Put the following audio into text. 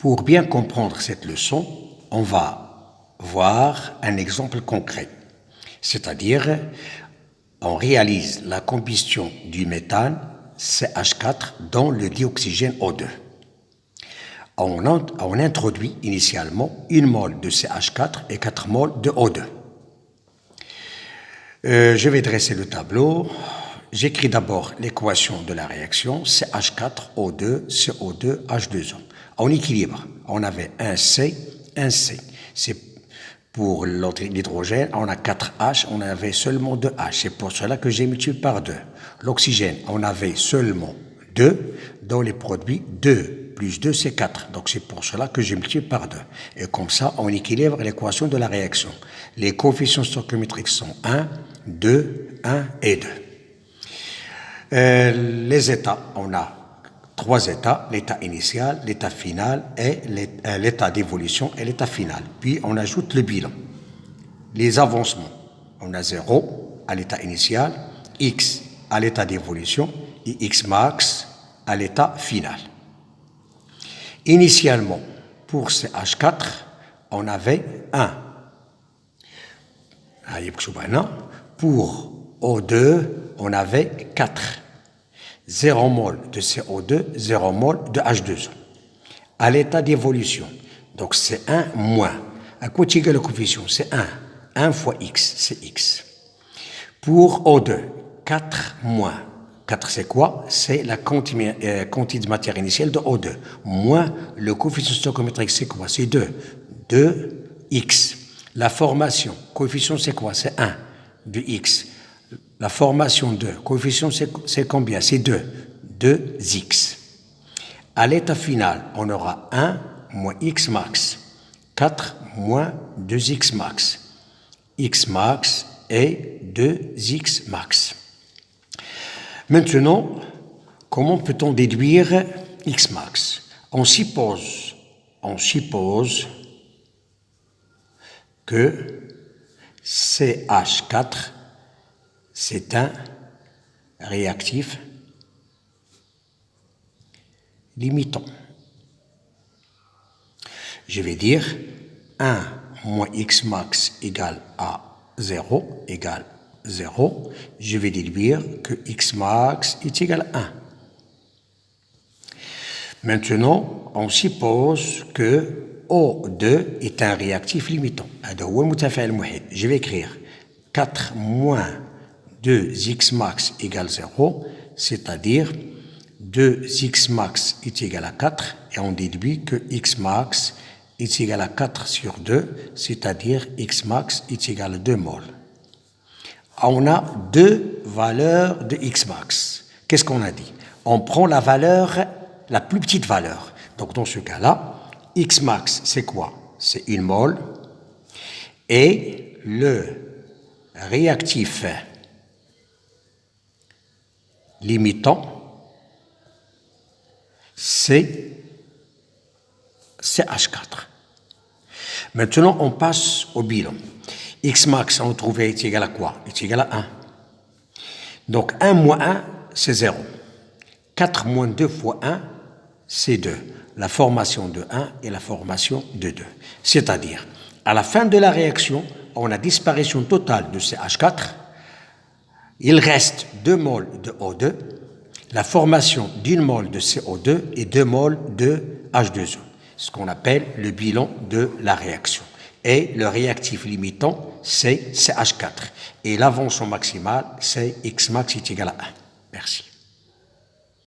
Pour bien comprendre cette leçon, on va voir un exemple concret. C'est-à-dire, on réalise la combustion du méthane CH4 dans le dioxygène O2. On introduit initialement 1 mol de CH4 et 4 mols de O2. Je vais dresser le tableau. J'écris d'abord l'équation de la réaction CH4O2, CO2, H2O. En équilibre, on avait un C, un C. C'est pour l'hydrogène, on a 4 H, on avait seulement 2 H. C'est pour cela que j'ai multiplié par 2. L'oxygène, on avait seulement 2. Dans les produits, 2 plus 2, c'est 4. Donc c'est pour cela que j'ai multiplié par 2. Et comme ça, on équilibre l'équation de la réaction. Les coefficients stoichiométriques sont 1, 2, 1 et 2. Les états, on a 3 états, l'état initial, l'état final et l'état d'évolution et l'état final. Puis on ajoute le bilan. Les avancements, on a 0 à l'état initial, x à l'état d'évolution et x max à l'état final. Initialement, pour CH4, on avait 1. Pour O2, on avait 4. 0 mol de CO2, 0 mol de H2O. À l'état d'évolution, donc c'est 1 moins. À quoi tu le coefficient? C'est 1. 1 fois x, c'est x. Pour O2, 4 moins. 4 c'est quoi? C'est la quantité de matière initiale de O2. Moins le coefficient stoichiométrique, c'est quoi? C'est 2. 2x. La formation, coefficient c'est quoi? C'est 1 de x. La formation de coefficient, c'est combien? C'est 2. 2x. À l'état final, on aura 1 moins x max. 4 moins 2x max. X max et 2x max. Maintenant, comment peut-on déduire x max? On suppose que CH4 c'est un réactif limitant. Je vais dire 1 moins x max égale à 0 égale 0. Je vais déduire que x max est égal à 1. Maintenant, on suppose que O2 est un réactif limitant. Je vais écrire 4 moins 2x max égale 0, c'est-à-dire 2x max est égal à 4, et on déduit que x max est égal à 4 sur 2, c'est-à-dire x max est égal à 2 mol. On a deux valeurs de x max. Qu'est-ce qu'on a dit? On prend la valeur, la plus petite valeur. Donc dans ce cas-là, x max c'est quoi? C'est 1 mol, et le réactif limitant, c'est CH4. Maintenant, on passe au bilan. X max, on trouvait, est égal à quoi? Est égal à 1. Donc, 1 moins 1, c'est 0. 4 moins 2 fois 1, c'est 2. La formation de 1 et la formation de 2. C'est-à-dire, à la fin de la réaction, on a disparition totale de CH4. Il reste 2 mols de O2, la formation d'1 mol de CO2 et 2 mols de H2O, ce qu'on appelle le bilan de la réaction. Et le réactif limitant, c'est CH4. Et l'avancement maximal, c'est X max est égal à 1.